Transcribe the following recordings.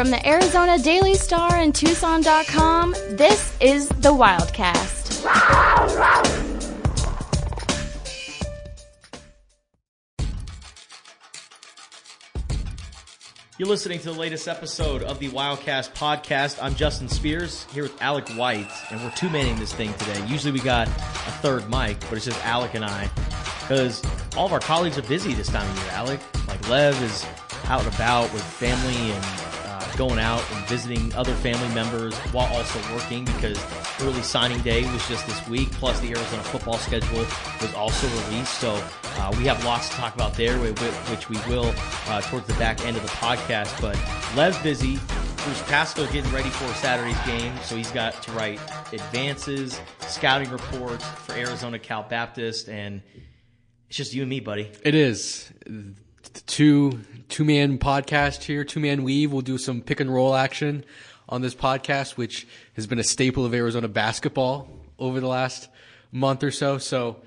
From the Arizona Daily Star and Tucson.com, this is the Wildcast. You're listening to the latest episode of the Wildcast podcast. I'm Justin Spears here with Alec White, and we're two-manning this thing today. Usually we got a third mic, but it's just Alec and I, because all of our colleagues are busy this time of year, Alec. Like Lev is out and about with family and going out and visiting other family members while also working because early signing day was just this week, plus the Arizona football schedule was also released. So we have lots to talk about there, which we will towards the back end of the podcast. But Lev's busy. Bruce Pascoe getting ready for Saturday's game, so he's got to write advances, scouting reports for Arizona Cal Baptist, and it's just you and me, buddy. It is. Two-man podcast here, two-man weave. We'll do some pick and roll action on this podcast, which has been a staple of Arizona basketball over the last month or so. So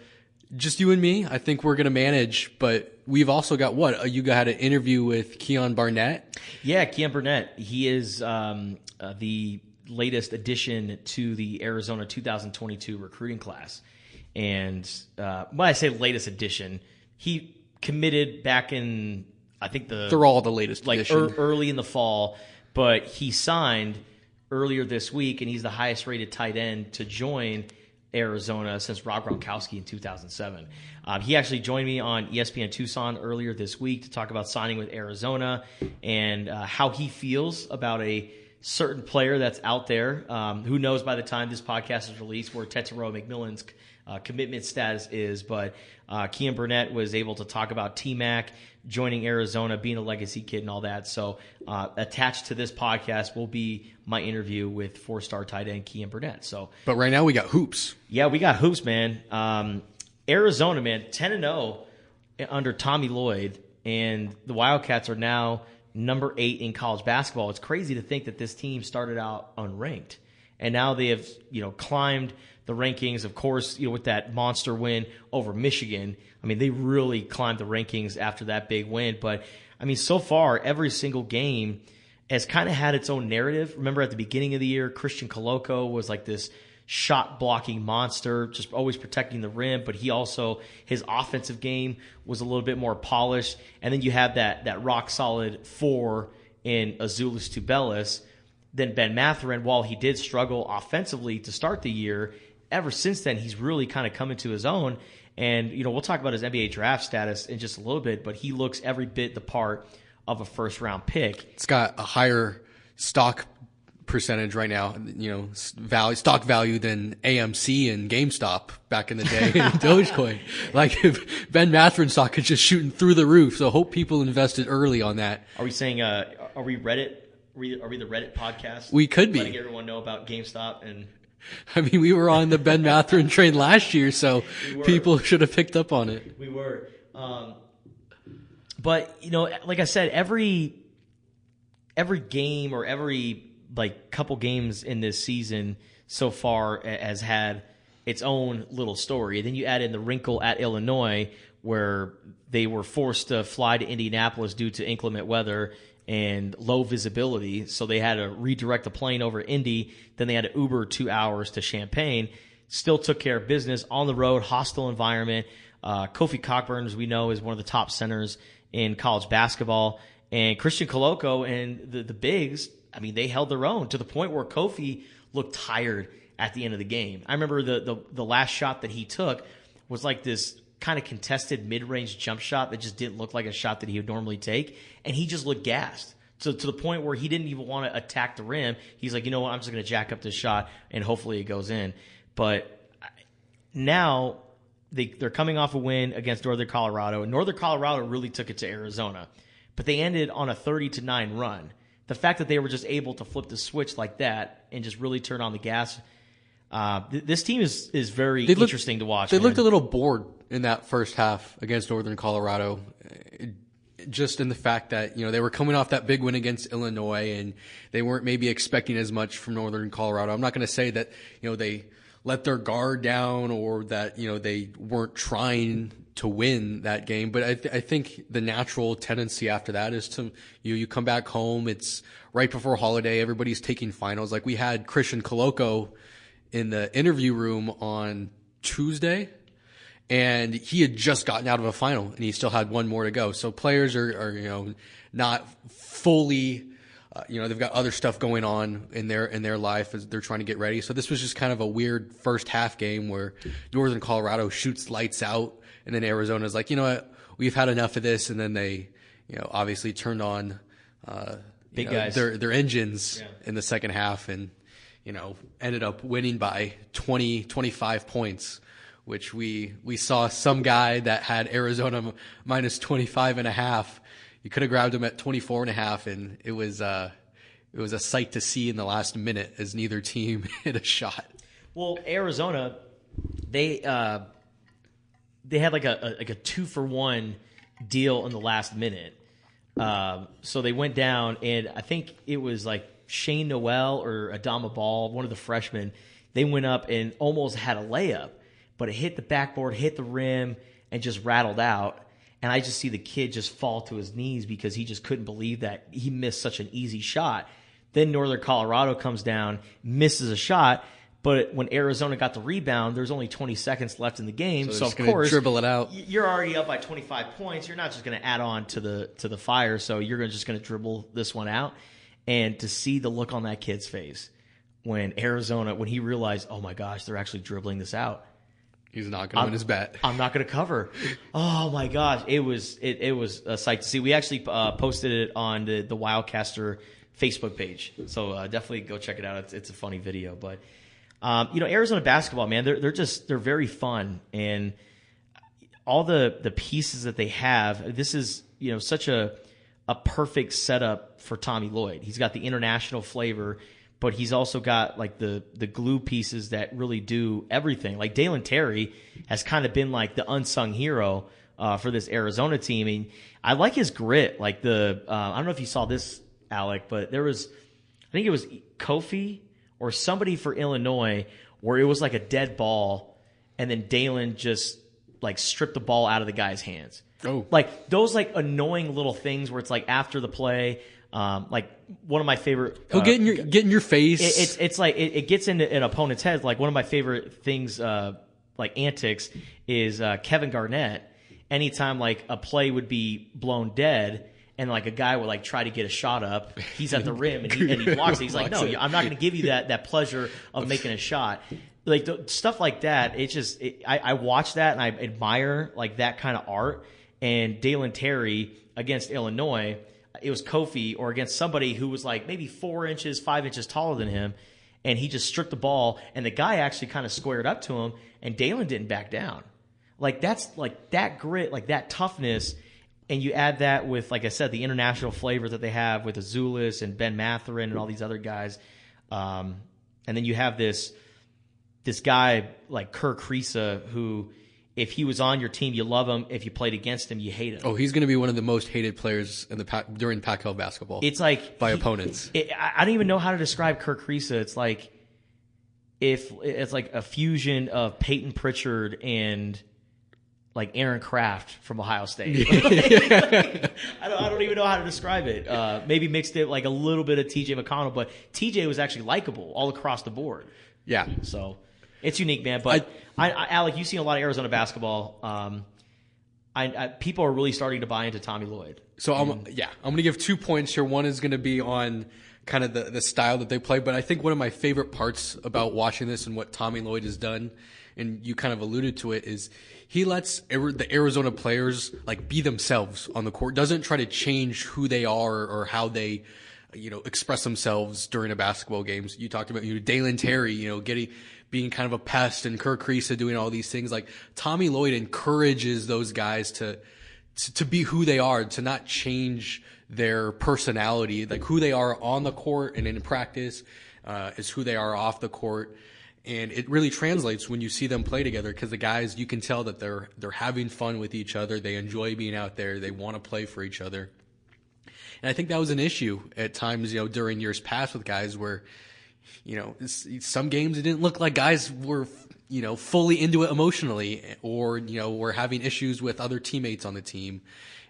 just you and me, I think we're going to manage, but we've also got you had an interview with Keyan Burnett? Yeah, Keyan Burnett. He is the latest addition to the Arizona 2022 recruiting class. And when I say latest addition, he committed back in, I think they're all the latest edition. Early in the fall, but he signed earlier this week, and he's the highest rated tight end to join Arizona since Rob Gronkowski in 2007. He actually joined me on ESPN Tucson earlier this week to talk about signing with Arizona and how he feels about a certain player that's out there. Who knows by the time this podcast is released where Tetairoa McMillan's commitment status is, but Keyan Burnett was able to talk about T-Mac joining Arizona, being a legacy kid and all that. So attached to this podcast will be my interview with four-star tight end Keyan Burnett. But right now we got hoops. Yeah, we got hoops, man. Arizona, man, 10-0 under Tommy Lloyd, and the Wildcats are now number 8 in college basketball. It's crazy to think that this team started out unranked, and now they have climbed the rankings, of course, with that monster win over Michigan. I mean, they really climbed the rankings after that big win. But, I mean, so far, every single game has kind of had its own narrative. Remember at the beginning of the year, Christian Coloco was like this shot-blocking monster, just always protecting the rim. But his offensive game was a little bit more polished. And then you have that rock-solid 4 in Azuolas Tubelis. Then Ben Mathurin, while he did struggle offensively to start the year, ever since then, he's really kind of come into his own. And, we'll talk about his NBA draft status in just a little bit, but he looks every bit the part of a first-round pick. It's got a higher stock percentage right now, stock value than AMC and GameStop back in the day in Dogecoin. Like, if Ben Mathurin's stock is just shooting through the roof, so hope people invested early on that. Are we saying, are we Reddit? Are we the Reddit podcast? We could be. Letting everyone know about GameStop and... I mean, we were on the Ben Mathurin train last year, so people should have picked up on it. We were. But, like I said, every game or every couple games in this season so far has had its own little story. And then you add in the wrinkle at Illinois where they were forced to fly to Indianapolis due to inclement weather and low visibility, so they had to redirect the plane over Indy. Then they had to Uber 2 hours to Champaign. Still took care of business on the road, hostile environment. Kofi Cockburn, as we know, is one of the top centers in college basketball. And Christian Coloco and the bigs, I mean, they held their own to the point where Kofi looked tired at the end of the game. I remember the last shot that he took was like this kind of contested mid-range jump shot that just didn't look like a shot that he would normally take, and he just looked gassed. So to the point where he didn't even want to attack the rim. He's like, you know what, I'm just going to jack up this shot, and hopefully it goes in. But now they're coming off a win against Northern Colorado, and Northern Colorado really took it to Arizona. But they ended on a 30-9 run. The fact that they were just able to flip the switch like that and just really turn on the gas, this team is very interesting to watch. They looked a little bored in that first half against Northern Colorado, just in the fact that, they were coming off that big win against Illinois and they weren't maybe expecting as much from Northern Colorado. I'm not going to say that, they let their guard down or that, they weren't trying to win that game. But I think the natural tendency after that is to, you come back home. It's right before holiday. Everybody's taking finals. Like we had Christian Coloco in the interview room on Tuesday, and he had just gotten out of a final and he still had one more to go. So players are not fully, they've got other stuff going on in their life as they're trying to get ready. So this was just kind of a weird first half game where Northern Colorado shoots lights out, and then Arizona's like, you know what, we've had enough of this. And then they, obviously turned on, big guys, their engines in the second half, and, ended up winning by 25 points, which we saw some guy that had Arizona minus 25.5. You could have grabbed him at 24.5, and it was a sight to see in the last minute as neither team hit a shot. Well, Arizona, they had like a 2-for-1 deal in the last minute. So they went down, and I think it was like Shane Noel or Adama Ball, one of the freshmen. They went up and almost had a layup, but it hit the backboard, hit the rim, and just rattled out. And I just see the kid just fall to his knees because he just couldn't believe that he missed such an easy shot. Then Northern Colorado comes down, misses a shot, but when Arizona got the rebound, there's only 20 seconds left in the game. So of course, dribble it out. You're already up by 25 points. You're not just going to add on to the fire. So you're just going to dribble this one out. And to see the look on that kid's face when he realized, oh my gosh, they're actually dribbling this out. He's not going to win his bet. I'm not going to cover. Oh my gosh, it was a sight to see. We actually posted it on the Wildcaster Facebook page, so definitely go check it out. It's a funny video. But Arizona basketball, man, they're very fun, and all the pieces that they have. This is such a perfect setup for Tommy Lloyd. He's got the international flavor, but he's also got like the glue pieces that really do everything. Like Dalen Terry has kind of been like the unsung hero for this Arizona team. And I like his grit. Like I don't know if you saw this, Alec, but I think it was Kofi or somebody for Illinois where it was like a dead ball, and then Dalen just like stripped the ball out of the guy's hands. Oh, like those like annoying little things where it's like after the play. Like one of my favorite. He'll get in your face. It's like it gets into an opponent's head. Like one of my favorite things, like antics, is Keyan Burnett. Anytime like a play would be blown dead, and like a guy would like try to get a shot up, he's at the rim and he blocks it. He's like, no, I'm not going to give you that pleasure of making a shot. Like stuff like that. It's just I watch that and I admire like that kind of art. And Dalen Terry against Illinois. It was Kofi or against somebody who was like maybe 4 inches, 5 inches taller than him, and he just stripped the ball, and the guy actually kind of squared up to him, and Dalen didn't back down. Like that's like that grit, like that toughness, and you add that with, like I said, the international flavor that they have with Azulis and Ben Mathurin and all these other guys, and then you have this guy like Kerr Kriisa who. If he was on your team, you love him. If you played against him, you hate him. Oh, he's going to be one of the most hated players in during Pac-12 basketball. It's like by opponents. I don't even know how to describe Kerr Kriisa. It's like it's like a fusion of Peyton Pritchard and like Aaron Kraft from Ohio State. I don't even know how to describe it. Maybe mixed it like a little bit of TJ McConnell, but TJ was actually likable all across the board. Yeah. So it's unique, man. But Alec, you've seen a lot of Arizona basketball. People are really starting to buy into Tommy Lloyd. So I'm going to give 2 points here. One is going to be on kind of the style that they play, but I think one of my favorite parts about watching this and what Tommy Lloyd has done, and you kind of alluded to it, is he lets the Arizona players like be themselves on the court. Doesn't try to change who they are or how they express themselves during a basketball games. You talked about Dalen Terry, being kind of a pest, and Kerr Kriisa doing all these things. Like Tommy Lloyd encourages those guys to be who they are, to not change their personality. Like who they are on the court and in practice is who they are off the court. And it really translates when you see them play together, because the guys, you can tell that they're having fun with each other. They enjoy being out there. They want to play for each other. And I think that was an issue at times, during years past with guys where, some games it didn't look like guys were, fully into it emotionally, or, were having issues with other teammates on the team.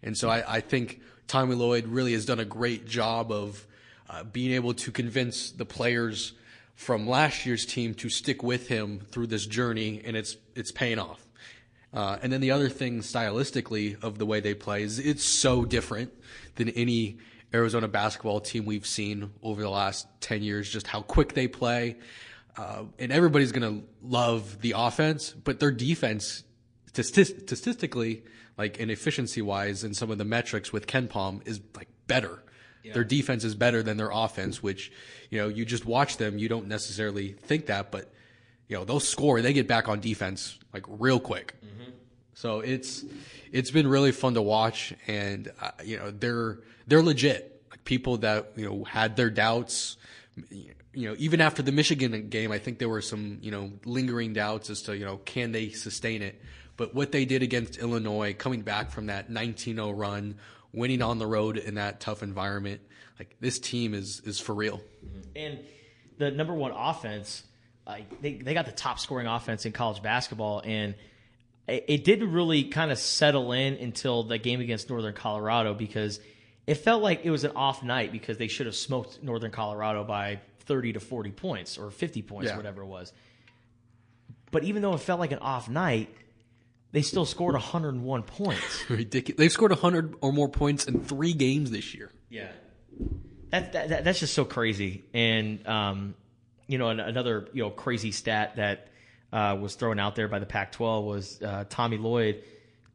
And so I think Tommy Lloyd really has done a great job of being able to convince the players from last year's team to stick with him through this journey, and it's paying off. And then the other thing stylistically of the way they play is it's so different than any Arizona basketball team we've seen over the last 10 years, just how quick they play. And everybody's going to love the offense, but their defense, statistically, like in efficiency-wise and some of the metrics with KenPom, is like better. Yeah. Their defense is better than their offense, which, you just watch them, you don't necessarily think that, but, they'll score, they get back on defense like real quick. Mm-hmm. So it's been really fun to watch, and they're legit. Like people that had their doubts, even after the Michigan game, I think there were some lingering doubts as to can they sustain it. But what they did against Illinois, coming back from that 19-0 run, winning on the road in that tough environment, like this team is for real. And the number one offense, they got the top scoring offense in college basketball, and it didn't really kind of settle in until the game against Northern Colorado, because it felt like it was an off night because they should have smoked Northern Colorado by 30 to 40 points or 50 points, or whatever it was. But even though it felt like an off night, they still scored 101 points. Ridiculous. They've scored 100 or more points in 3 games this year. Yeah. That's just so crazy. And, another, crazy stat that was thrown out there by the Pac-12 was Tommy Lloyd.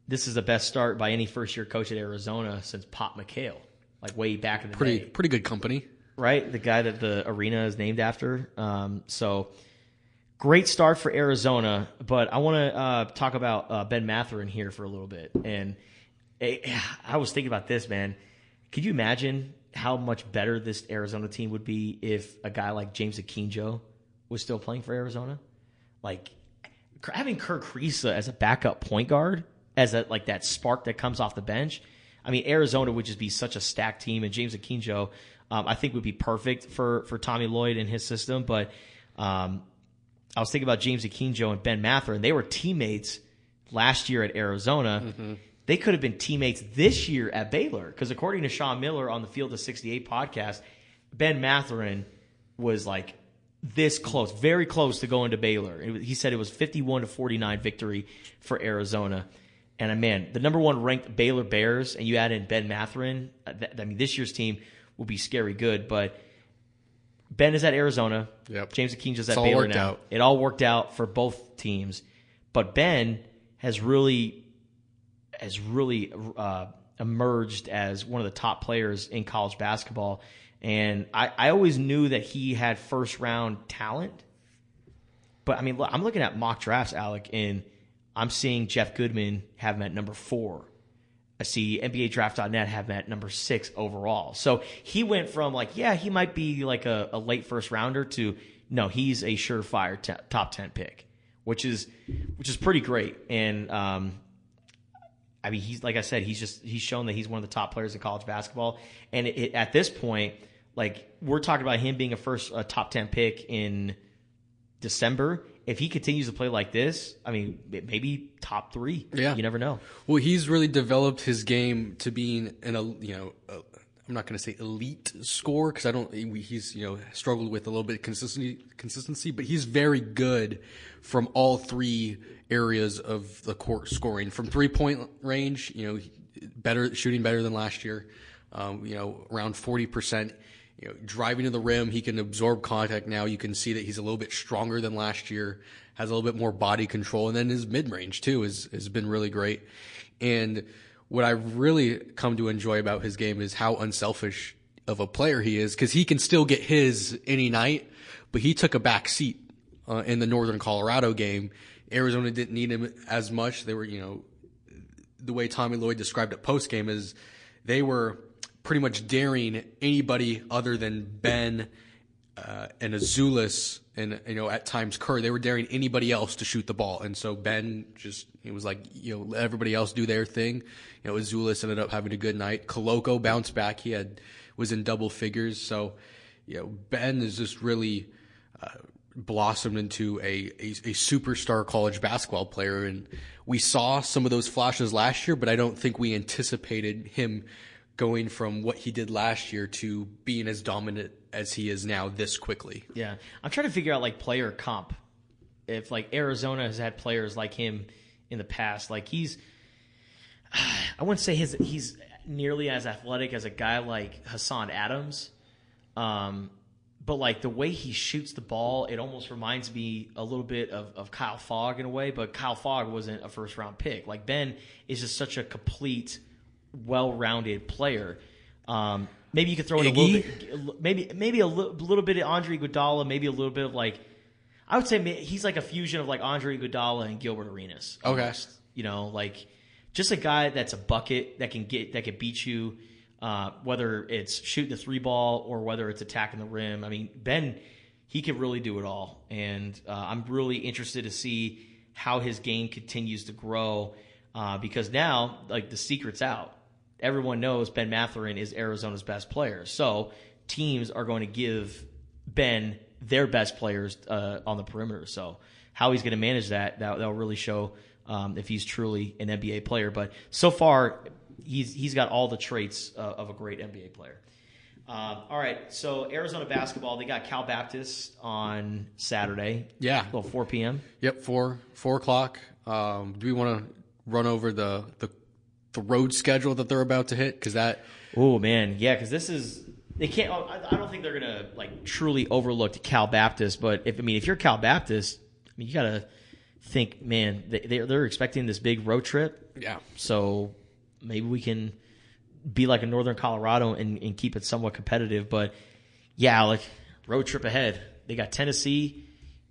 This is the best start by any first-year coach at Arizona since Pop McHale, like way back in the day. Pretty good company. Right? The guy that the arena is named after. So great start for Arizona, but I want to talk about Ben Mathurin here for a little bit. And I was thinking about this, man. Could you imagine how much better this Arizona team would be if a guy like James Akinjo was still playing for Arizona? Like having Kirk Kriisa as a backup point guard, as that spark that comes off the bench. I mean, Arizona would just be such a stacked team, and James Akinjo, I think, would be perfect for Tommy Lloyd and his system. But I was thinking about James Akinjo and Ben Mathurin. They were teammates last year at Arizona. Mm-hmm. They could have been teammates this year at Baylor, because according to Sean Miller on the Field of 68 podcast, Ben Mathurin was like this close, very close to going to Baylor. He said it was 51-49 victory for Arizona. And man, the number 1 ranked Baylor Bears, and you add in Ben Mathurin, this year's team will be scary good. But Ben is at Arizona. Yep. James Akinjo's at Baylor now. It all worked out for both teams. But Ben has really emerged as one of the top players in college basketball. And I always knew that he had first-round talent. But, I mean, look, I'm looking at mock drafts, Alec, and I'm seeing Jeff Goodman have him at number 4. I see NBADraft.net have him at number 6 overall. So he went from he might be like a late first-rounder to, no, he's a surefire top 10 pick, which is pretty great. And, I mean, he's, like I said, he's shown that he's one of the top players in college basketball. And at this point, we're talking about him being a top 10 pick in December. If he continues to play like this, I mean, maybe top 3. Yeah. You never know. Well, he's really developed his game to being I'm not going to say elite scorer, because he's struggled with a little bit of consistency, but he's very good from all 3 areas of the court scoring. From 3-point range, shooting better than last year, around 40%. Driving to the rim, he can absorb contact now. You can see that he's a little bit stronger than last year, has a little bit more body control, and then his mid-range too has been really great. And what I really come to enjoy about his game is how unselfish of a player he is, because he can still get his any night, but he took a back seat in the Northern Colorado game. Arizona didn't need him as much. They were, the way Tommy Lloyd described it post-game is they were pretty much daring anybody other than Ben and Azuolas and, at times Kerr. They were daring anybody else to shoot the ball. And so Ben he was like, let everybody else do their thing. Azuolas ended up having a good night. Koloko bounced back. Was in double figures. So, Ben is just really blossomed into a superstar college basketball player. And we saw some of those flashes last year, but I don't think we anticipated him going from what he did last year to being as dominant as he is now this quickly. Yeah. I'm trying to figure out like player comp. If like Arizona has had players like him in the past, like I wouldn't say he's nearly as athletic as a guy like Hassan Adams. But like the way he shoots the ball, it almost reminds me a little bit of Kyle Fogg in a way, but Kyle Fogg wasn't a first round pick. Like Ben is just such a complete, well-rounded player. Maybe you could throw in a little bit, maybe a little bit of Andre Iguodala, maybe a little bit of like, I would say he's like a fusion of like Andre Iguodala and Gilbert Arenas. Almost. Okay. Like just a guy that's a bucket that can beat you. Whether it's shooting the 3-ball or whether it's attacking the rim. I mean, Ben, he can really do it all. And I'm really interested to see how his game continues to grow because now, like, the secret's out. Everyone knows Ben Mathurin is Arizona's best player. So teams are going to give Ben their best players on the perimeter. So how he's going to manage that'll really show if he's truly an NBA player. But so far, he's got all the traits of a great NBA player. All right, so Arizona basketball, they got Cal Baptist on Saturday. Yeah. Well, 4 p.m. Yep, 4 o'clock. Do we want to run over the road schedule that they're about to hit? Because that... Oh, man, yeah, because this is... They can't... I don't think they're going to like truly overlook Cal Baptist, but if you're Cal Baptist, you got to think, man, they're expecting this big road trip. Yeah. So... maybe we can be like a Northern Colorado and keep it somewhat competitive. But, yeah, like road trip ahead. They got Tennessee,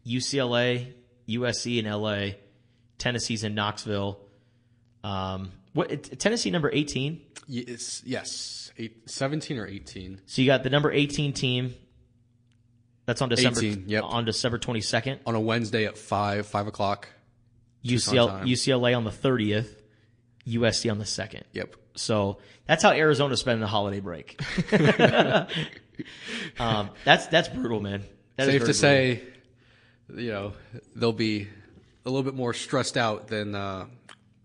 UCLA, USC, and LA. Tennessee's in Knoxville. Tennessee number 18? Yes. 17 or 18. So you got the number 18 team. That's on December 18, yep. On December 22nd. On a Wednesday at 5 o'clock. UCLA on the 30th. USC on the 2nd. Yep. So that's how Arizona's spending the holiday break. That's brutal, man. Safe to say, they'll be a little bit more stressed out than the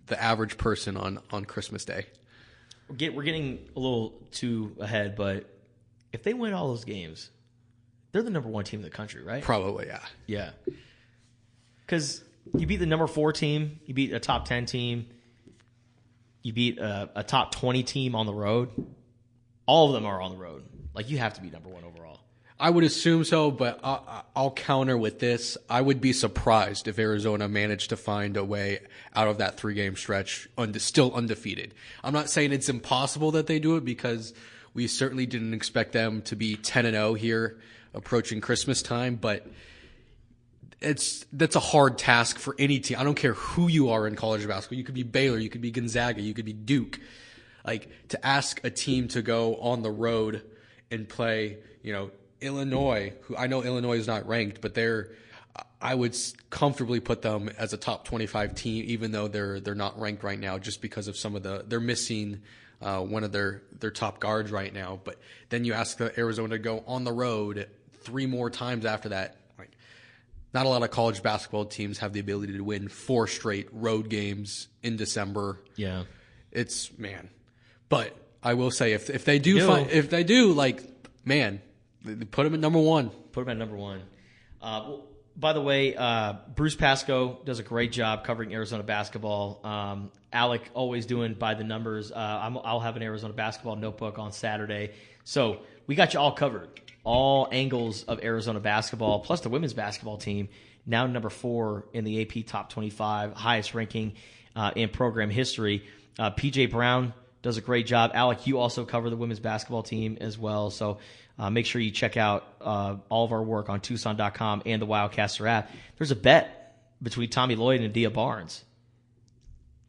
average person on Christmas Day. We're getting a little too ahead, but if they win all those games, they're the number 1 team in the country, right? Probably, yeah. Yeah. Because you beat the number 4 team, you beat a top 10 team, you beat a top 20 team on the road. All of them are on the road. Like, you have to be number 1 overall. I would assume so, but I'll counter with this. I would be surprised if Arizona managed to find a way out of that 3-game stretch still undefeated. I'm not saying it's impossible that they do it because we certainly didn't expect them to be 10-0 here approaching Christmas time, but that's a hard task for any team. I don't care who you are in college basketball. You could be Baylor, you could be Gonzaga, you could be Duke. Like, to ask a team to go on the road and play, Illinois, who I know Illinois is not ranked, but I would comfortably put them as a top 25 team, even though they're not ranked right now, just because of they're missing one of their top guards right now. But then you ask Arizona to go on the road 3 more times after that. Not a lot of college basketball teams have the ability to win 4 straight road games in December. Yeah, but I will say if they do, put them at number 1. Put them at number 1. By the way, Bruce Pascoe does a great job covering Arizona basketball. Alec always doing by the numbers. I'll have an Arizona basketball notebook on Saturday. So we got you all covered. All angles of Arizona basketball, plus the women's basketball team, now number 4 in the AP Top 25, highest ranking in program history. PJ Brown does a great job. Alec, you also cover the women's basketball team as well. So make sure you check out all of our work on Tucson.com and the Wildcaster app. There's a bet between Tommy Lloyd and Dia Barnes,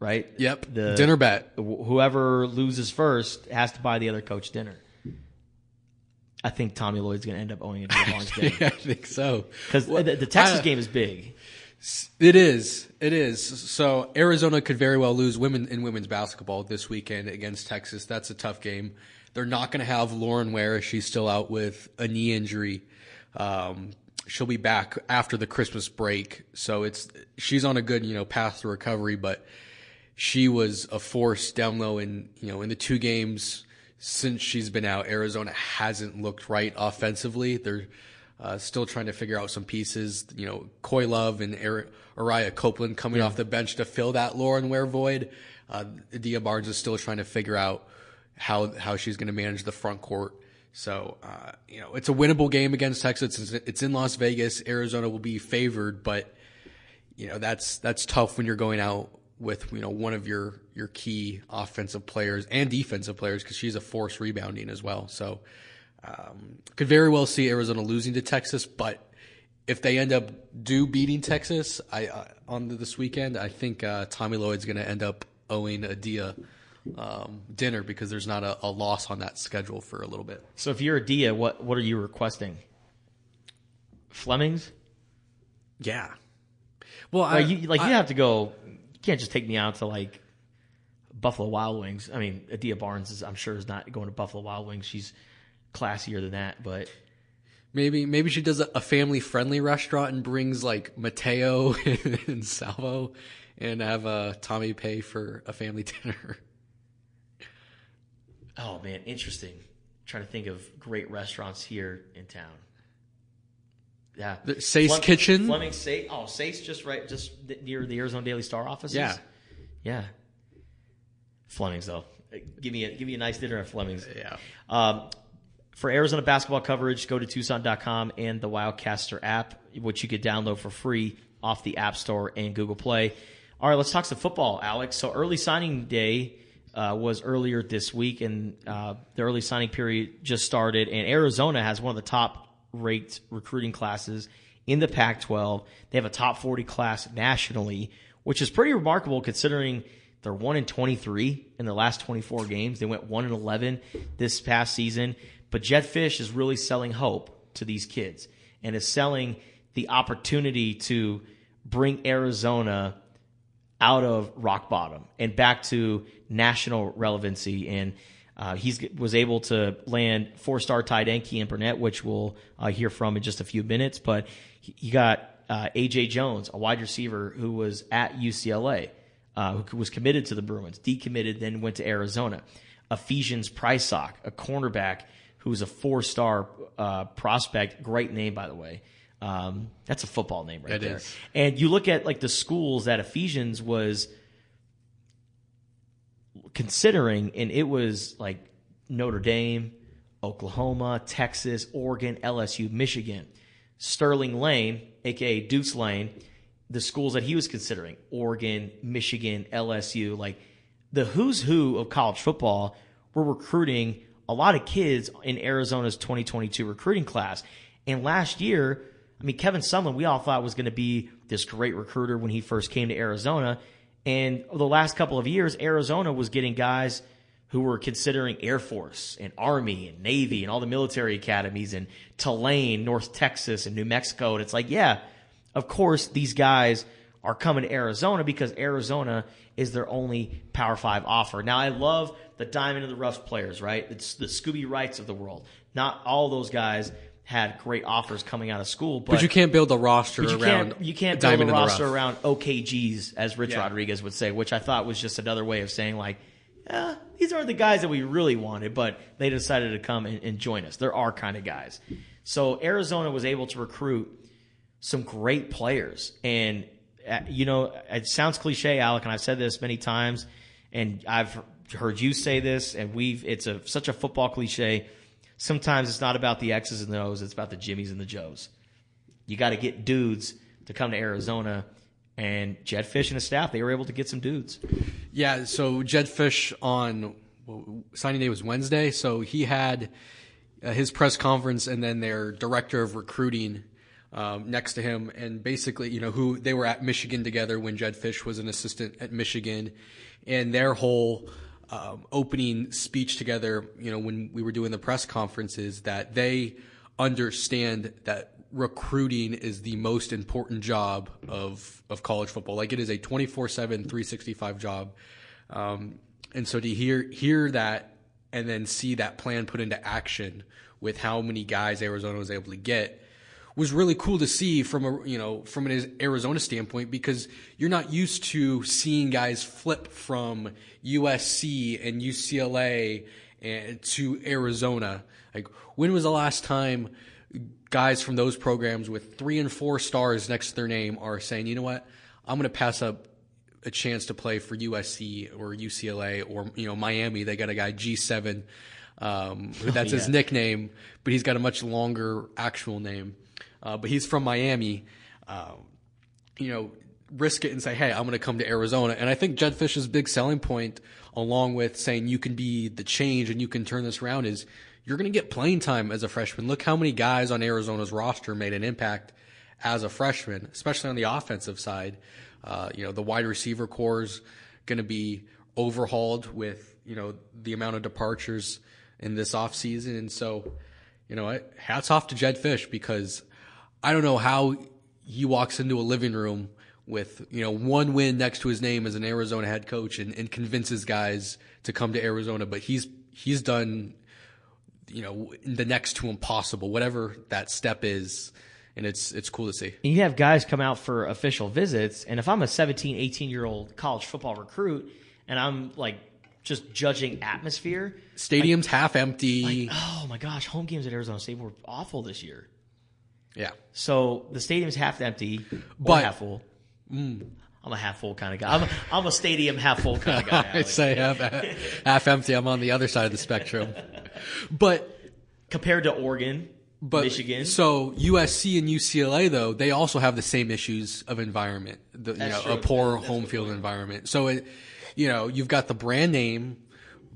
right? Yep, dinner bet. Whoever loses first has to buy the other coach dinner. I think Tommy Lloyd's going to end up owning a Dia Barnes game. Yeah, I think so. Because the Texas game is big. It is. So Arizona could very well lose women's basketball this weekend against Texas. That's a tough game. They're not going to have Lauren Ware. She's still out with a knee injury. she'll be back after the Christmas break. So she's on a good, path to recovery, but she was a force down low in the 2 games since she's been out. Arizona hasn't looked right offensively. They're still trying to figure out some pieces. Coy Love and Araya Copeland coming off the bench to fill that Lauren Ware void. Adia Barnes is still trying to figure out how she's going to manage the front court. So, it's a winnable game against Texas. It's in Las Vegas. Arizona will be favored, but, that's tough when you're going out with, one of your key offensive players and defensive players, because she's a force rebounding as well. So, could very well see Arizona losing to Texas, but if they end up beating Texas on this weekend, I think Tommy Lloyd's going to end up owing Adia dinner, because there's not a loss on that schedule for a little bit. So if you're Adia, what are you requesting? Fleming's? Yeah. Well, you have to go. You can't just take me out to Buffalo Wild Wings. I mean, Adia Barnes I'm sure is not going to Buffalo Wild Wings. She's classier than that, but maybe she does a family friendly restaurant and brings Mateo and Salvo, and have Tommy pay for a family dinner. Oh man, interesting. Trying to think of great restaurants here in town. Yeah, Sace Kitchen. Fleming Sace. Oh, Sace just near the Arizona Daily Star offices. Yeah. Fleming's though. Give me a nice dinner at Fleming's. Yeah. For Arizona basketball coverage, go to Tucson.com and the Wildcaster app, which you could download for free off the App Store and Google Play. All right, let's talk some football, Alex. So early signing day was earlier this week, and the early signing period just started, and Arizona has one of the top-ranked recruiting classes in the Pac-12. They have a top 40 class nationally, which is pretty remarkable considering they're 1-23 in the last 24 games. They went 1-11 this past season. But Jedd Fisch is really selling hope to these kids and is selling the opportunity to bring Arizona out of rock bottom and back to national relevancy. And he was able to land 4-star tight end Keyan Burnett, which we'll hear from in just a few minutes. But he got A.J. Jones, a wide receiver who was at UCLA, who was committed to the Bruins, decommitted, then went to Arizona. Ephesians Prysock, a cornerback who was a 4-star prospect. Great name, by the way. That's a football name right there. Is. And you look at the schools that Ephesians was considering, and it was Notre Dame, Oklahoma, Texas, Oregon, LSU, Michigan. Sterling Lane, a.k.a. Deuce Lane, the schools that he was considering, Oregon, Michigan, LSU, the who's who of college football were recruiting a lot of kids in Arizona's 2022 recruiting class. And last year, Kevin Sumlin, we all thought was going to be this great recruiter when he first came to Arizona. And the last couple of years, Arizona was getting guys who were considering Air Force and Army and Navy and all the military academies and Tulane, North Texas, and New Mexico. And it's yeah, of course, these guys are coming to Arizona because Arizona is their only Power 5 offer. Now, I love the diamond in the rough players, right? It's the Scooby Wrights of the world. Not all those guys had great offers coming out of school. But you can't build a roster around you can't build a roster around OKGs, as Rich Rodriguez would say, which I thought was just another way of saying, these aren't the guys that we really wanted, but they decided to come and join us. They're our kind of guys. So Arizona was able to recruit some great players. And, it sounds cliche, Alec, and I've said this many times, and I've heard you say this, and it's such a football cliche. Sometimes it's not about the X's and the O's, it's about the Jimmies and the Joes. You got to get dudes to come to Arizona, and Jedd Fisch and his staff, they were able to get some dudes. Yeah, so Jedd Fisch signing day was Wednesday, so he had his press conference and then their director of recruiting next to him, and basically, who they were at Michigan together when Jedd Fisch was an assistant at Michigan, and their whole opening speech together, when we were doing the press conferences, that they understand that recruiting is the most important job of college football. It is a 24/7, 365 job. And so to hear that and then see that plan put into action with how many guys Arizona was able to get was really cool to see from an Arizona standpoint, because you're not used to seeing guys flip from USC and UCLA to Arizona. Like, when was the last time guys from those programs with 3 and 4 stars next to their name are saying, you know what, I'm going to pass up a chance to play for USC or UCLA or Miami? They got a guy G7, that's his nickname, but he's got a much longer actual name. But he's from Miami. Risk it and say, hey, I'm going to come to Arizona. And I think Jedd Fisch's big selling point, along with saying you can be the change and you can turn this around, is you're going to get playing time as a freshman. Look how many guys on Arizona's roster made an impact as a freshman, especially on the offensive side. The wide receiver core is going to be overhauled with, the amount of departures in this offseason. And so, hats off to Jedd Fisch, because I don't know how he walks into a living room with, one win next to his name as an Arizona head coach and convinces guys to come to Arizona. But he's done, the next to impossible, whatever that step is. And it's cool to see. And you have guys come out for official visits. And if I'm a 17, 18-year-old college football recruit and I'm like just judging atmosphere. Stadium's half empty. Oh my gosh, home games at Arizona State were awful this year. Yeah. So the stadium's half empty but half full. I'm a half full kind of guy. I'm a stadium half full kind of guy. I'd say half empty. I'm on the other side of the spectrum. But compared to Oregon, Michigan. So USC and UCLA, though, they also have the same issues of environment, a poor home field environment. So you've got the brand name,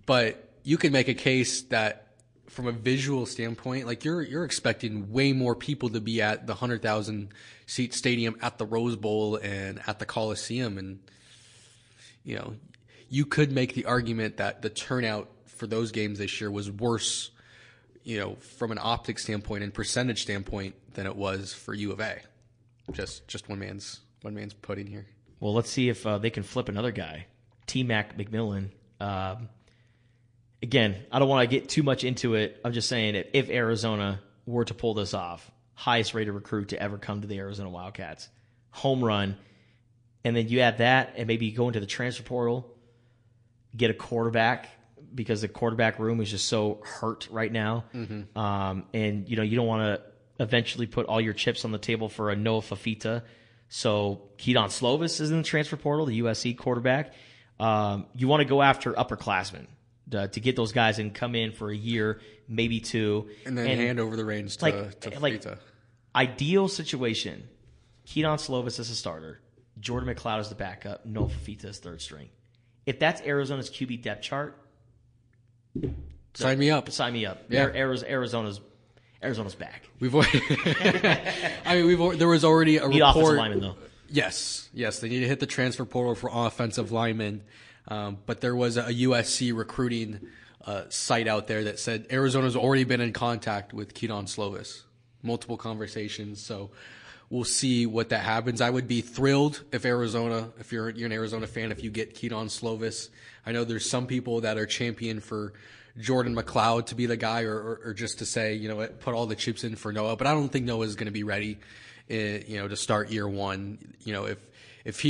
but you can make a case that from a visual standpoint, like you're expecting way more people to be at the 100,000 seat stadium, at the Rose Bowl, and at the Coliseum. And, you could make the argument that the turnout for those games this year was worse, from an optic standpoint and percentage standpoint than it was for U of A. Just one man's pudding here. Well, let's see if they can flip another guy, T-Mac McMillan. Again, I don't want to get too much into it. I'm just saying if Arizona were to pull this off, highest rated recruit to ever come to the Arizona Wildcats, home run, and then you add that and maybe go into the transfer portal, get a quarterback, because the quarterback room is just so hurt right now. Mm-hmm. And, you don't want to eventually put all your chips on the table for a Noah Fafita. So Keyan Slovis is in the transfer portal, the USC quarterback. You want to go after upperclassmen to get those guys and come in for a year, maybe 2. And then hand over the reins to Fafita. Ideal situation, Keyan Slovis is a starter, Jordan McLeod is the backup, Noah Fafita is third string. If that's Arizona's QB depth chart, sign me up. Sign me up. Yeah. Arizona's back. There was already a need report. Offensive linemen, though. Yes, they need to hit the transfer portal for offensive linemen. But there was a USC recruiting site out there that said Arizona's already been in contact with Keyan Slovis, multiple conversations. So we'll see what that happens. I would be thrilled if you're an Arizona fan, if you get Keyan Slovis. I know there's some people that are champion for Jordan McLeod to be the guy, or just to say, put all the chips in for Noah. But I don't think Noah is going to be ready, to start year one. If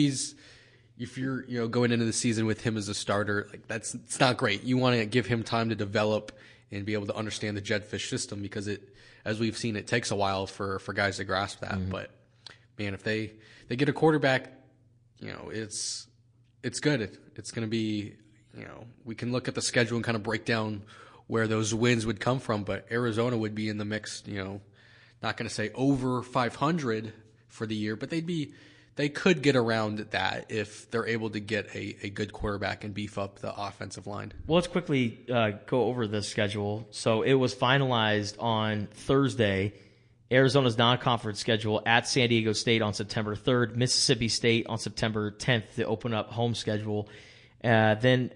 you're going into the season with him as a starter, like it's not great. You want to give him time to develop and be able to understand the Jedd Fisch system, because as we've seen, it takes a while for guys to grasp that. Mm-hmm. But man, if they get a quarterback, it's good. It's going to be, we can look at the schedule and kind of break down where those wins would come from, but Arizona would be in the mix, not going to say over 500 for the year, but they could get around that if they're able to get a good quarterback and beef up the offensive line. Well, let's quickly go over the schedule. So it was finalized on Thursday. Arizona's non-conference schedule at San Diego State on September 3rd, Mississippi State on September 10th to open up home schedule. Then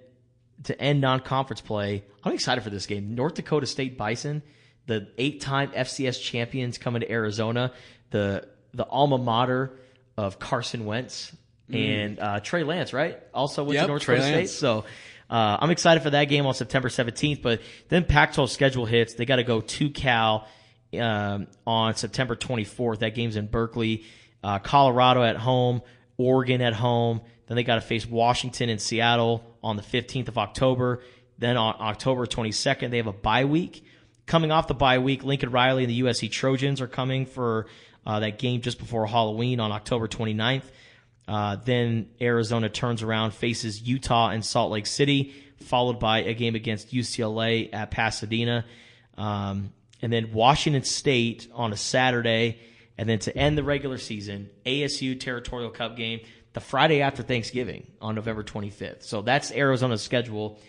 to end non-conference play, I'm excited for this game. North Dakota State Bison, the 8-time FCS champions, coming to Arizona, the alma mater of Carson Wentz and Trey Lance, right? Also went to North Dakota State. So I'm excited for that game on September 17th. But then Pac-12 schedule hits. They got to go to Cal on September 24th. That game's in Berkeley. Colorado at home, Oregon at home. Then they got to face Washington and Seattle on the 15th of October. Then on October 22nd, they have a bye week. Coming off the bye week, Lincoln Riley and the USC Trojans are coming for that game just before Halloween on October 29th. Then Arizona turns around, faces Utah and Salt Lake City, followed by a game against UCLA at Pasadena. And then Washington State on a Saturday. And then to end the regular season, ASU Territorial Cup game the Friday after Thanksgiving on November 25th. So that's Arizona's schedule.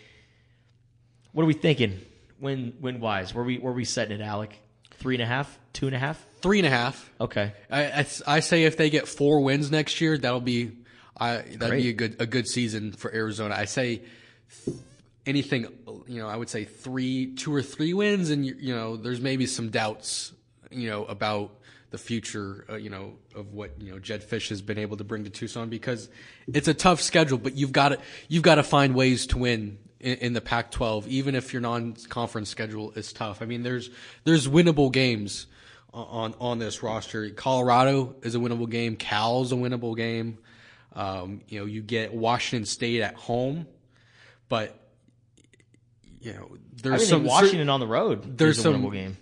What are we thinking win-wise? Where we setting it, Alec? 3.5? 2.5? 3.5. Okay. I say if they get 4 wins next year, that'd be a good season for Arizona. I say anything, I would say 2 or 3 wins, and there's maybe some doubts, about the future, of what Jed Fish has been able to bring to Tucson, because it's a tough schedule, but you've got to find ways to win in the Pac-12, even if your non-conference schedule is tough. I mean, there's winnable games on this roster. Colorado is a winnable game. Cal's a winnable game. You get Washington State at home, but there's some Washington on the road. There's a winnable game.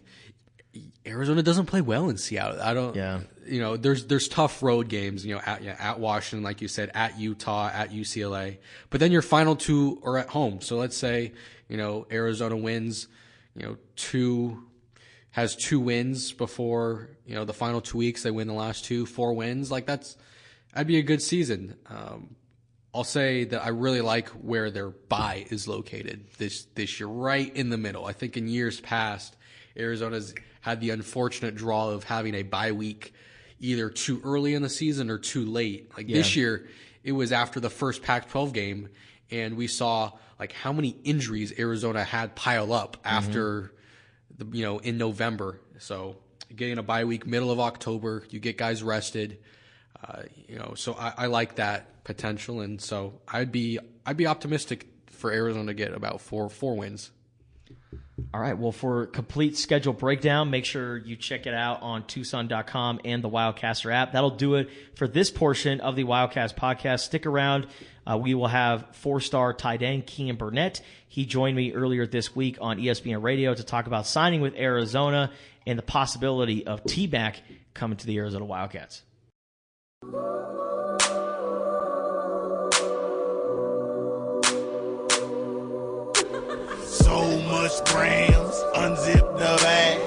Arizona doesn't play well in Seattle. Yeah. There's tough road games, at Washington, like you said, at Utah, at UCLA. But then your final 2 are at home. So let's say, Arizona wins, has 2 wins before, the final 2 weeks. They win the last 2, 4 wins. That'd be a good season. I'll say that I really like where their bye is located this year, right in the middle. I think in years past, Arizona's had the unfortunate draw of having a bye week either too early in the season or too late. This year, it was after the first Pac-12 game, and we saw how many injuries Arizona had pile up after in November. So getting a bye week middle of October, you get guys rested. So I like that potential, and so I'd be optimistic for Arizona to get about four wins. All right, well, for complete schedule breakdown, make sure you check it out on Tucson.com and the Wildcaster app. That'll do it for this portion of the Wildcast podcast. Stick around. We will have 4-star tight end Keyan Burnett. He joined me earlier this week on ESPN Radio to talk about signing with Arizona and the possibility of T-Mac coming to the Arizona Wildcats. So much grams, unzip the bag.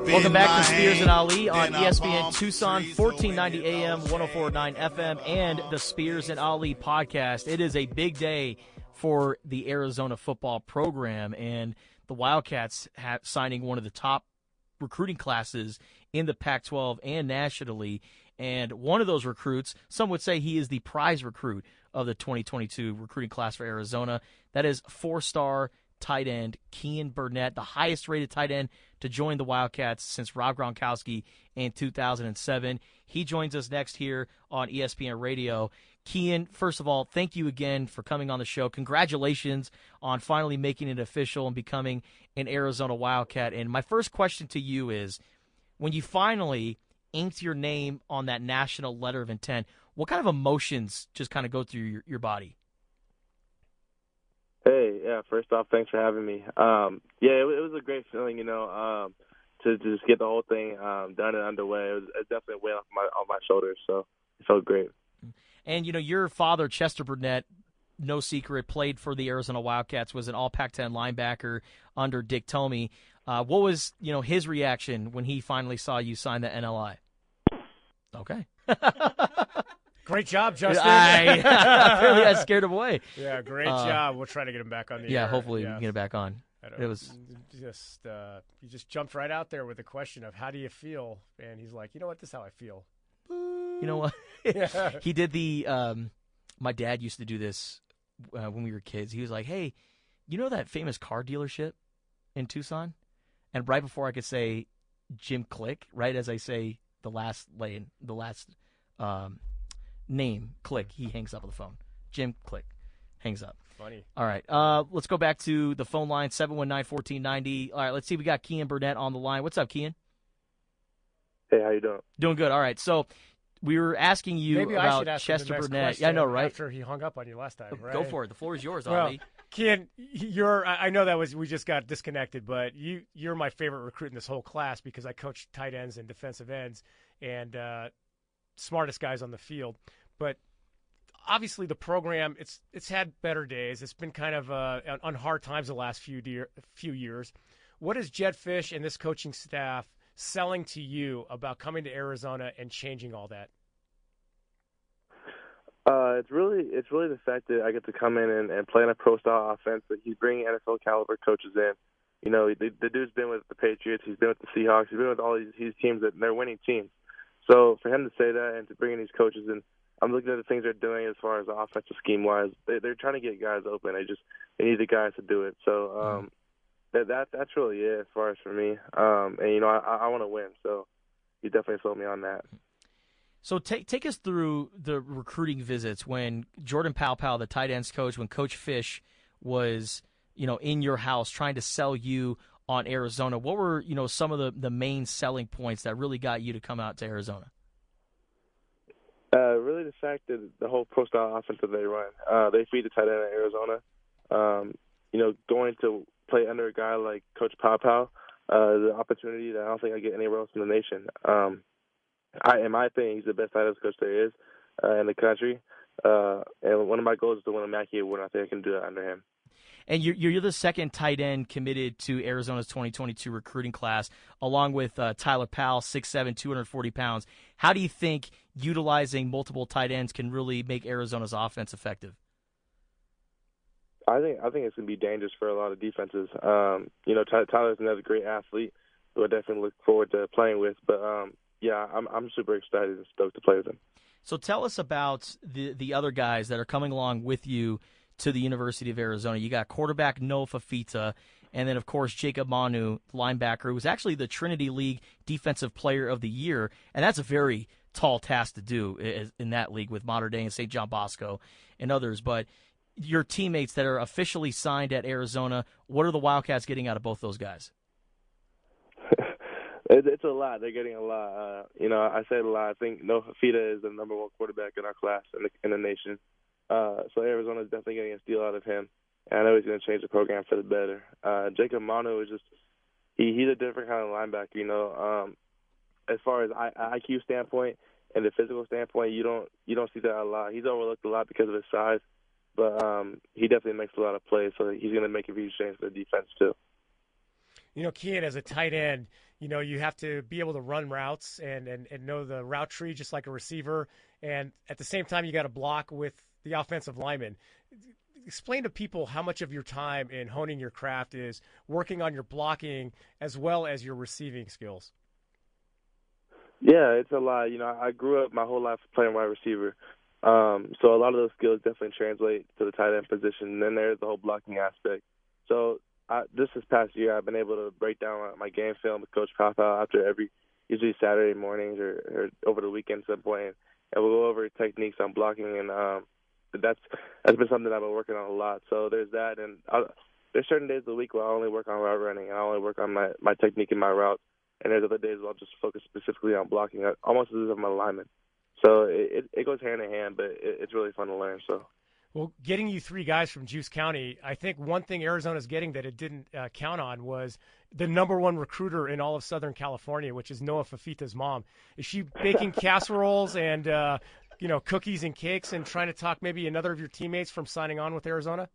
Welcome back to Spears and Ali on ESPN Tucson, 1490 AM, 104.9 FM, and the Spears and Ali podcast. It is a big day for the Arizona football program, and the Wildcats signing one of the top recruiting classes in the Pac-12 and nationally. And one of those recruits, some would say he is the prize recruit of the 2022 recruiting class for Arizona. That is 4-star tight end Keyan Burnett, the highest-rated tight end to join the Wildcats since Rob Gronkowski in 2007. He joins us next here on ESPN Radio. Keyan, first of all, thank you again for coming on the show. Congratulations on finally making it official and becoming an Arizona Wildcat. And my first question to you is, when you finally inked your name on that national letter of intent, what kind of emotions just kind of go through your body? Hey, yeah, first off, thanks for having me. It was a great feeling, to just get the whole thing done and underway. It was definitely a weight off my shoulders, so it felt great. And, your father, Chester Burnett, no secret, played for the Arizona Wildcats, was an all-Pac-10 linebacker under Dick Tomey. What was, his reaction when he finally saw you sign the NLI? Okay. Great job, Justin. Apparently I scared him away. Yeah, great job. We'll try to get him back on the air. Hopefully we can get it back on. It was just he just jumped right out there with the question of how do you feel, and he's like, you know what, this is how I feel. You know what? He did the. My dad used to do this when we were kids. He was like, "Hey, you know that famous car dealership in Tucson?" And right before I could say Jim Click, right as I say the last name, Click, he hangs up on the phone. Jim Click hangs up. Funny. All right. Let's go back to the phone line, 719-1490. All right, let's see. We got Keyan Burnett on the line. What's up, Keyan? Hey, how you doing? Doing good. All right. So we were asking you Maybe I should about ask him the Chester next Burnett. question Yeah, I know, right? after he hung up on you last time, right? Go for it. The floor is yours, Well, Ali. Keyan, I know that we just got disconnected, but you're my favorite recruit in this whole class because I coach tight ends and defensive ends and smartest guys on the field. But obviously the program, it's had better days. It's been kind of on hard times the last few years. What is Jedd Fisch and this coaching staff selling to you about coming to Arizona and changing all that? It's really the fact that I get to come in and play in a pro-style offense. That he's bringing NFL caliber coaches in. You know, the dude's been with the Patriots. He's been with the Seahawks. He's been with all these teams that they're winning teams. So for him to say that and to bring in these coaches in, I'm looking at the things they're doing as far as the offensive scheme-wise. They're trying to get guys open. They need the guys to do it. So that's really it as far as for me. And you know, I want to win. So he definitely sold me on that. So take us through the recruiting visits when Jordan Paopao, the tight ends coach, when Coach Fisch was, you know, in your house trying to sell you on Arizona. What were, you know, some of the main selling points that really got you to come out to Arizona? Really the fact that the whole pro-style offense that they run, they feed the tight end in Arizona. You know, going to play under a guy like Coach Paopao, the opportunity that I don't think I get anywhere else in the nation. In my opinion, he's the best tight end coach there is in the country. And one of my goals is to win a Mackey Award, and I think I can do that under him. And you're the second tight end committed to Arizona's 2022 recruiting class, along with Tyler Powell, 6'7", 240 pounds. How do you think utilizing multiple tight ends can really make Arizona's offense effective? I think it's going to be dangerous for a lot of defenses. You know, Tyler's another great athlete who I definitely look forward to playing with. But, yeah, I'm super excited and stoked to play with him. So tell us about the other guys that are coming along with you to the University of Arizona. You got quarterback Noah Fafita, and then, of course, Jacob Manu, linebacker, who was actually the Trinity League Defensive Player of the Year, and that's a very tall task to do in that league with Mater Dei and St. John Bosco and others. But your teammates that are officially signed at Arizona, what are the Wildcats getting out of both those guys? It's a lot. They're getting a lot. You know, I said a lot. I think Noah Fafita is the number one quarterback in our class in the nation. So Arizona is definitely getting a steal out of him. And I know he's going to change the program for the better. Jacob Manu is just he's a different kind of linebacker. You know, as far as IQ standpoint and the physical standpoint, you don't see that a lot. He's overlooked a lot because of his size, but he definitely makes a lot of plays. So he's going to make a huge change for the defense too. You know, Keyan, as a tight end, you know, you have to be able to run routes and know the route tree just like a receiver. And at the same time, you got to block with the offensive lineman. Explain to people how much of your time in honing your craft is working on your blocking as well as your receiving skills. Yeah, it's a lot. You know, I grew up my whole life playing wide receiver. So a lot of those skills definitely translate to the tight end position. And then there's the whole blocking aspect. So this past year, I've been able to break down my game film with Coach Paopao after usually Saturday mornings or over the weekend at some point, and we'll go over techniques on blocking, and that's been something I've been working on a lot. So there's that, and there's certain days of the week where I only work on route running, and I only work on my technique and my routes, and there's other days where I'll just focus specifically on blocking, almost as if I'm a lineman. So it goes hand in hand, but it's really fun to learn. So. Well, getting you three guys from Juice County, I think one thing Arizona's getting that it didn't count on was the number one recruiter in all of Southern California, which is Noah Fafita's mom. Is she baking casseroles and cookies and cakes and trying to talk maybe another of your teammates from signing on with Arizona?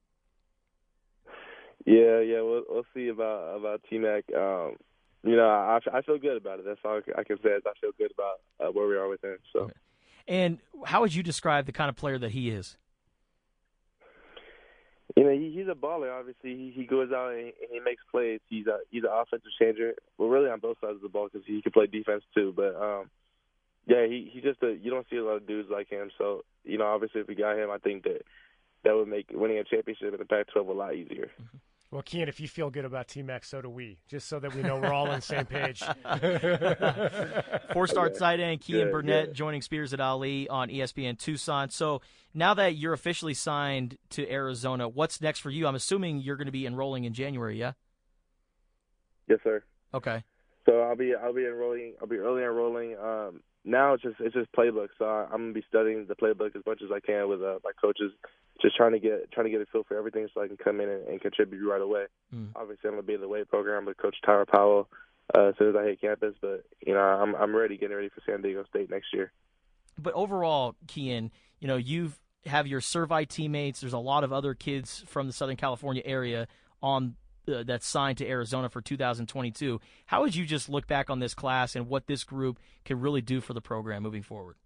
Yeah, we'll see about T-Mac. You know, I feel good about it. That's all I can say is I feel good about where we are with him. So. Okay. And how would you describe the kind of player that he is? You know, he's a baller. Obviously, he goes out and he makes plays. He's an offensive changer. Well, really on both sides of the ball because he can play defense too. But yeah, he's just you don't see a lot of dudes like him. So you know, obviously, if we got him, I think that would make winning a championship in the Pac-12 a lot easier. Mm-hmm. Well, Keyan, if you feel good about T-Mac, so do we, just so that we know we're all on the same page. Four-star tight end Keyan Burnett joining Spears at Ali on ESPN Tucson. So now that you're officially signed to Arizona, what's next for you? I'm assuming you're going to be enrolling in January, yeah? Yes, sir. Okay. So I'll be enrolling. I'll be early enrolling. Now it's just playbook. So I'm gonna be studying the playbook as much as I can with my coaches. Just trying to get a feel for everything so I can come in and contribute right away. Obviously, I'm gonna be in the weight program with Coach Tyler Powell as soon as I hit campus. But I'm ready, getting ready for San Diego State next year. But overall, Keyan, you have your Servite teammates. There's a lot of other kids from the Southern California area on that's signed to Arizona for 2022. How would you just look back on this class and what this group can really do for the program moving forward?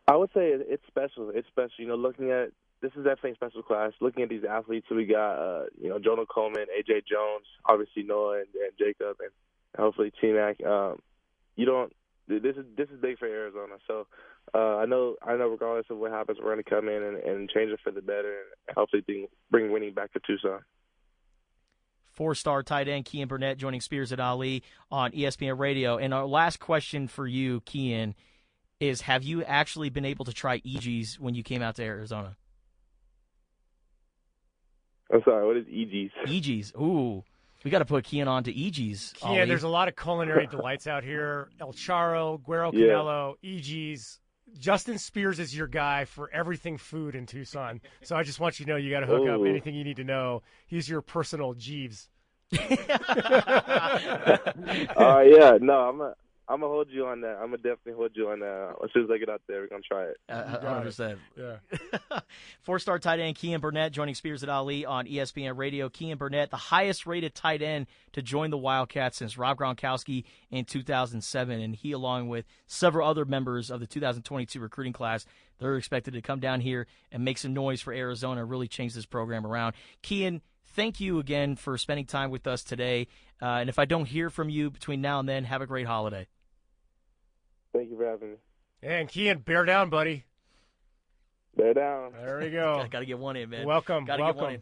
I would say it's special. It's special. Looking at this is definitely a special class. Looking at these athletes, we got Jonah Coleman, AJ Jones, obviously Noah and Jacob, and hopefully T-Mac. This is big for Arizona. So I know regardless of what happens, we're going to come in and change it for the better and hopefully bring winning back to Tucson. 4-star tight end Keyan Burnett joining Spears at Ali on ESPN Radio. And our last question for you, Keyan, is have you actually been able to try EGs when you came out to Arizona? I'm sorry, what is EGs? EGs. Ooh. We got to put Keyan on to EGs. Yeah, there's a lot of culinary delights out here. El Charro, Guero Canelo, EGs. Justin Spears is your guy for everything food in Tucson. So I just want you to know you got to hook up anything you need to know. He's your personal Jeeves. I'm gonna hold you on that. I'm gonna definitely hold you on that. As soon as I get out there, we're gonna try it. 100%. Yeah. 4-star tight end Keyan Burnett joining Spears at Ali on ESPN Radio. Keyan Burnett, the highest-rated tight end to join the Wildcats since Rob Gronkowski in 2007, and he, along with several other members of the 2022 recruiting class, they're expected to come down here and make some noise for Arizona, really change this program around. Keyan, thank you again for spending time with us today. And if I don't hear from you between now and then, have a great holiday. Thank you for having me. And Keyan, bear down, buddy. Bear down. There we go. Got to get one in, man. Welcome. Got to get one in.